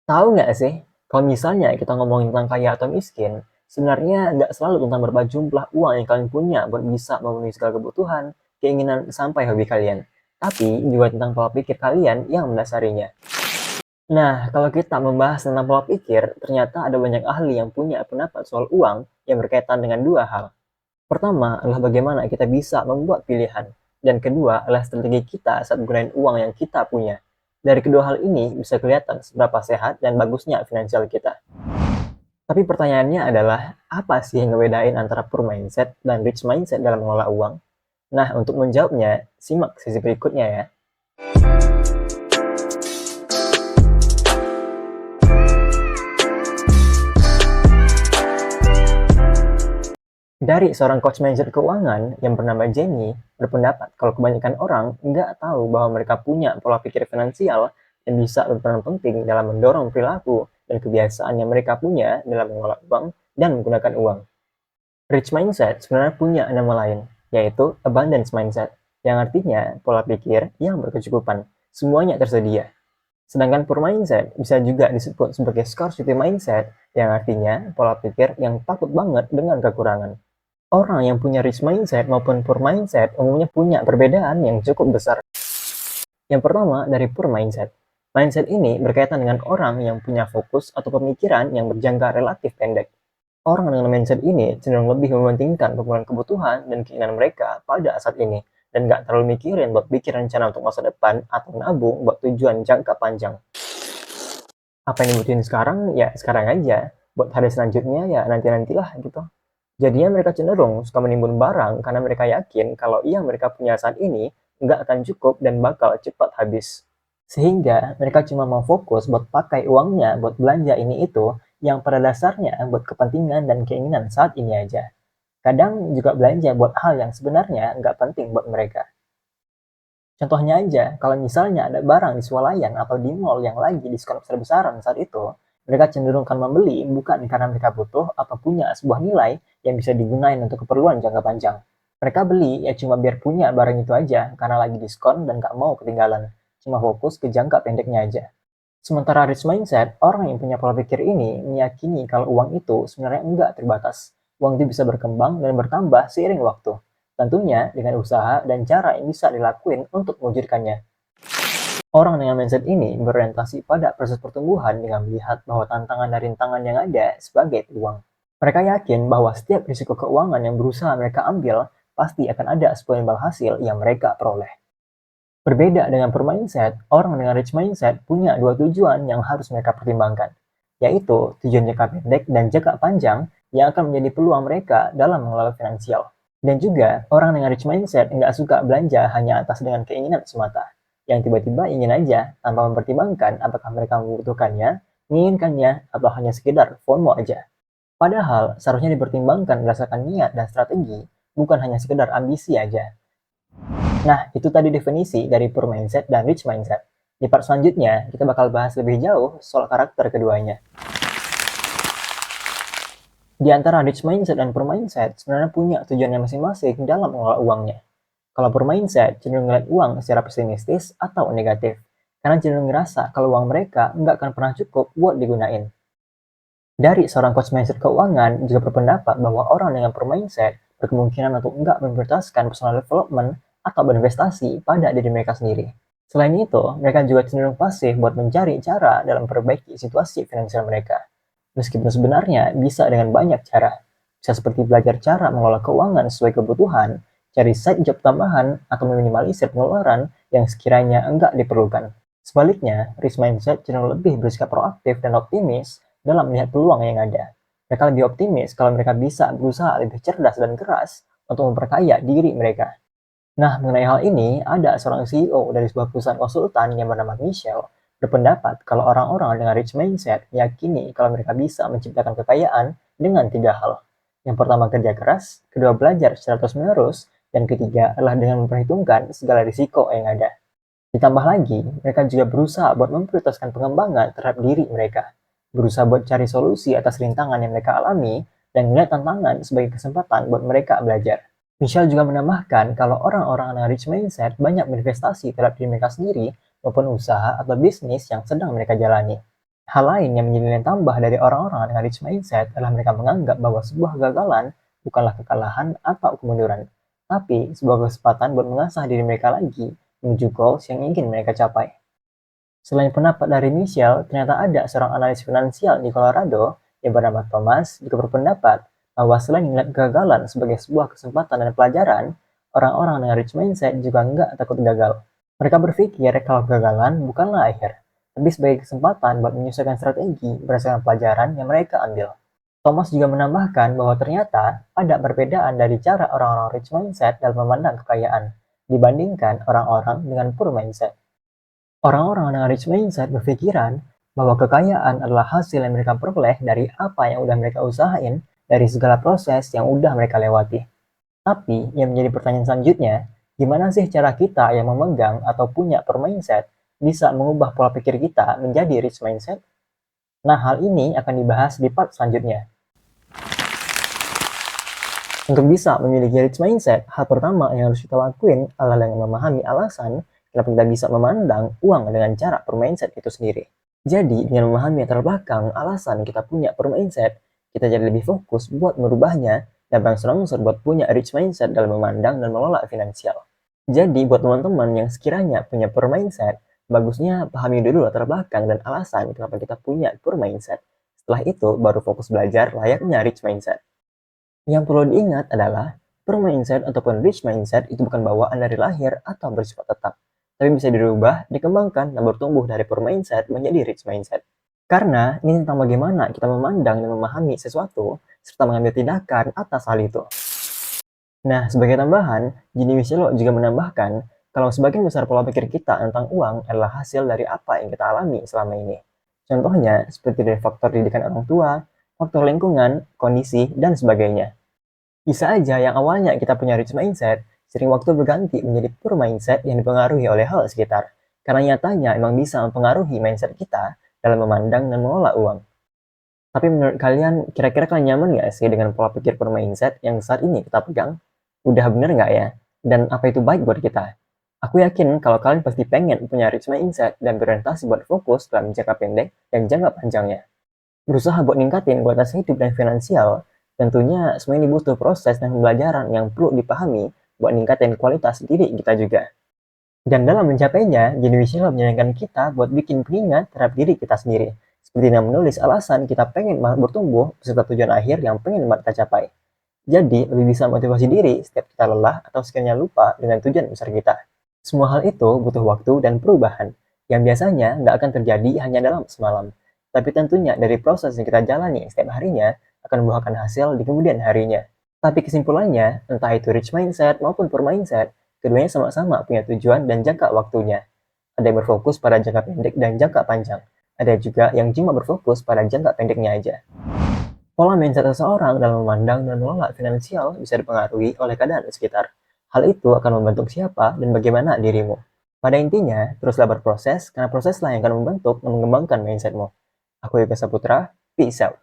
Tahu nggak sih, kalau misalnya kita ngomongin tentang kaya atau miskin, sebenarnya nggak selalu tentang berapa jumlah uang yang kalian punya buat bisa memenuhi segala kebutuhan, keinginan, sampai hobi kalian. Tapi juga tentang pola pikir kalian yang mendasarinya. Nah, kalau kita membahas tentang pola pikir, ternyata ada banyak ahli yang punya pendapat soal uang yang berkaitan dengan dua hal. Pertama adalah bagaimana kita bisa membuat pilihan, dan kedua adalah strategi kita saat menggunakan uang yang kita punya. Dari kedua hal ini bisa kelihatan seberapa sehat dan bagusnya finansial kita. Tapi pertanyaannya adalah, apa sih yang ngebedain antara poor mindset dan rich mindset dalam mengelola uang? Nah, untuk menjawabnya, simak sesi berikutnya ya. Dari seorang coach manajer keuangan yang bernama Jenny, berpendapat kalau kebanyakan orang nggak tahu bahwa mereka punya pola pikir finansial yang bisa berperan penting dalam mendorong perilaku dan kebiasaan yang mereka punya dalam mengelola uang dan menggunakan uang. Rich mindset sebenarnya punya nama lain, yaitu abundance mindset, yang artinya pola pikir yang berkecukupan, semuanya tersedia. Sedangkan poor mindset bisa juga disebut sebagai scarcity mindset, yang artinya pola pikir yang takut banget dengan kekurangan. Orang yang punya rich mindset maupun poor mindset umumnya punya perbedaan yang cukup besar. Yang pertama dari poor mindset. Mindset ini berkaitan dengan orang yang punya fokus atau pemikiran yang berjangka relatif pendek. Orang dengan mindset ini cenderung lebih mementingkan pemenuhan kebutuhan dan keinginan mereka pada saat ini, dan nggak terlalu mikirin buat bikin rencana untuk masa depan atau nabung buat tujuan jangka panjang. Apa yang dibutuhin sekarang, ya sekarang aja. Buat hari selanjutnya, ya nanti-nantilah gitu. Jadinya mereka cenderung suka menimbun barang karena mereka yakin kalau yang mereka punya saat ini nggak akan cukup dan bakal cepat habis. Sehingga mereka cuma mau fokus buat pakai uangnya buat belanja ini itu yang pada dasarnya buat kepentingan dan keinginan saat ini aja. Kadang juga belanja buat hal yang sebenarnya nggak penting buat mereka. Contohnya aja, kalau misalnya ada barang di swalayan atau di mall yang lagi diskon besar-besaran saat itu, mereka cenderung akan membeli bukan karena mereka butuh atau punya sebuah nilai yang bisa digunakan untuk keperluan jangka panjang. Mereka beli ya cuma biar punya barang itu aja karena lagi diskon dan gak mau ketinggalan. Cuma fokus ke jangka pendeknya aja. Sementara rich mindset, orang yang punya pola pikir ini meyakini kalau uang itu sebenarnya enggak terbatas. Uang itu bisa berkembang dan bertambah seiring waktu. Tentunya dengan usaha dan cara yang bisa dilakuin untuk mewujudkannya. Orang dengan mindset ini berorientasi pada proses pertumbuhan dengan melihat bahwa tantangan dan rintangan yang ada sebagai peluang. Mereka yakin bahwa setiap risiko keuangan yang berusaha mereka ambil pasti akan ada sebuah imbal hasil yang mereka peroleh. Berbeda dengan poor mindset, orang dengan rich mindset punya dua tujuan yang harus mereka pertimbangkan, yaitu tujuan jangka pendek dan jangka panjang yang akan menjadi peluang mereka dalam mengelola finansial. Dan juga, orang dengan rich mindset nggak suka belanja hanya atas dengan keinginan semata, yang tiba-tiba ingin aja tanpa mempertimbangkan apakah mereka membutuhkannya, menginginkannya, atau hanya sekedar FOMO aja. Padahal, seharusnya dipertimbangkan berdasarkan niat dan strategi, bukan hanya sekedar ambisi aja. Nah, itu tadi definisi dari poor mindset dan rich mindset. Di part selanjutnya, kita bakal bahas lebih jauh soal karakter keduanya. Di antara rich mindset dan poor mindset, sebenarnya punya tujuannya masing-masing dalam mengelola uangnya. Kalau poor mindset cenderung melihat uang secara pesimistis atau negatif, karena cenderung ngerasa kalau uang mereka nggak akan pernah cukup buat digunain. Dari seorang coach mindset keuangan juga berpendapat bahwa orang dengan poor mindset berkemungkinan untuk enggak memprioritaskan personal development atau berinvestasi pada diri mereka sendiri. Selain itu, mereka juga cenderung pasif buat mencari cara dalam memperbaiki situasi finansial mereka. Meskipun sebenarnya bisa dengan banyak cara. Bisa seperti belajar cara mengelola keuangan sesuai kebutuhan, cari side job tambahan, atau meminimalisir pengeluaran yang sekiranya enggak diperlukan. Sebaliknya, risk mindset cenderung lebih bersikap proaktif dan optimis dalam melihat peluang yang ada. Mereka lebih optimis kalau mereka bisa berusaha lebih cerdas dan keras untuk memperkaya diri mereka. Nah, mengenai hal ini, ada seorang CEO dari sebuah perusahaan konsultan yang bernama Michelle berpendapat kalau orang-orang dengan rich mindset meyakini kalau mereka bisa menciptakan kekayaan dengan tiga hal. Yang pertama kerja keras, kedua belajar secara terus-menerus, dan ketiga adalah dengan memperhitungkan segala risiko yang ada. Ditambah lagi, mereka juga berusaha buat memprioritaskan pengembangan terhadap diri mereka. Berusaha buat cari solusi atas rintangan yang mereka alami dan melihat tantangan sebagai kesempatan buat mereka belajar. Michelle juga menambahkan kalau orang-orang dengan rich mindset banyak berinvestasi terhadap diri mereka sendiri maupun usaha atau bisnis yang sedang mereka jalani. Hal lain yang menjadi nilai tambah dari orang-orang dengan rich mindset adalah mereka menganggap bahwa sebuah kegagalan bukanlah kekalahan atau kemunduran, tapi sebuah kesempatan buat mengasah diri mereka lagi menuju goals yang ingin mereka capai. Selain pendapat dari Michelle, ternyata ada seorang analis finansial di Colorado yang bernama Thomas juga berpendapat bahwa selain melihat kegagalan sebagai sebuah kesempatan dan pelajaran, orang-orang dengan rich mindset juga nggak takut gagal. Mereka berpikir kalau kegagalan bukanlah akhir, tapi sebagai kesempatan buat menyesuaikan strategi berdasarkan pelajaran yang mereka ambil. Thomas juga menambahkan bahwa ternyata ada perbedaan dari cara orang-orang rich mindset dalam memandang kekayaan dibandingkan orang-orang dengan poor mindset. Orang-orang dengan rich mindset berpikiran bahwa kekayaan adalah hasil yang mereka peroleh dari apa yang udah mereka usahain dari segala proses yang udah mereka lewati. Tapi yang menjadi pertanyaan selanjutnya, gimana sih cara kita yang memegang atau punya poor mindset bisa mengubah pola pikir kita menjadi rich mindset? Nah, hal ini akan dibahas di part selanjutnya. Untuk bisa memiliki rich mindset, hal pertama yang harus kita lakuin adalah dengan memahami alasan kenapa kita bisa memandang uang dengan cara poor mindset itu sendiri. Jadi, dengan memahami latar belakang alasan kita punya poor mindset, kita jadi lebih fokus buat merubahnya dan berangsur-angsur buat punya rich mindset dalam memandang dan mengelola finansial. Jadi, buat teman-teman yang sekiranya punya poor mindset, bagusnya pahami dulu latar belakang dan alasan kenapa kita punya poor mindset. Setelah itu, baru fokus belajar layaknya rich mindset. Yang perlu diingat adalah, poor mindset ataupun rich mindset itu bukan bawaan dari lahir atau bersifat tetap, tapi bisa dirubah, dikembangkan, dan bertumbuh dari poor mindset menjadi rich mindset. Karena ini tentang bagaimana kita memandang dan memahami sesuatu, serta mengambil tindakan atas hal itu. Nah, sebagai tambahan, Ginny Wieselo juga menambahkan kalau sebagian besar pola pikir kita tentang uang adalah hasil dari apa yang kita alami selama ini. Contohnya, seperti dari faktor didikan orang tua, faktor lingkungan, kondisi, dan sebagainya. Bisa aja yang awalnya kita punya rich mindset, sering waktu berganti menjadi poor mindset yang dipengaruhi oleh hal sekitar. Karena nyatanya emang bisa mempengaruhi mindset kita dalam memandang dan mengelola uang. Tapi menurut kalian, kira-kira kalian nyaman nggak sih dengan pola pikir poor mindset yang saat ini kita pegang? Udah bener nggak ya? Dan apa itu baik buat kita? Aku yakin kalau kalian pasti pengen punya rich mindset dan berorientasi buat fokus dalam jangka pendek dan jangka panjangnya. Berusaha buat ningkatin kualitas hidup dan finansial, tentunya semua ini butuh proses dan pembelajaran yang perlu dipahami buat ningkatin kualitas diri kita juga. Dan dalam mencapainya, Jenny Michelle menyarankan kita buat bikin pengingat terhadap diri kita sendiri. Seperti dengan menulis alasan kita pengen bertumbuh beserta tujuan akhir yang pengen kita capai. Jadi, lebih bisa motivasi diri setiap kita lelah atau sekiranya lupa dengan tujuan besar kita. Semua hal itu butuh waktu dan perubahan, yang biasanya nggak akan terjadi hanya dalam semalam. Tapi tentunya dari proses yang kita jalani setiap harinya akan membuahkan hasil di kemudian harinya. Tapi kesimpulannya, entah itu rich mindset maupun poor mindset, keduanya sama-sama punya tujuan dan jangka waktunya. Ada yang berfokus pada jangka pendek dan jangka panjang. Ada juga yang cuma berfokus pada jangka pendeknya aja. Pola mindset seseorang dalam memandang dan mengelola finansial bisa dipengaruhi oleh keadaan sekitar. Hal itu akan membentuk siapa dan bagaimana dirimu. Pada intinya, teruslah berproses, karena proseslah yang akan membentuk dan mengembangkan mindsetmu. Aku Yoga Saputra, peace out.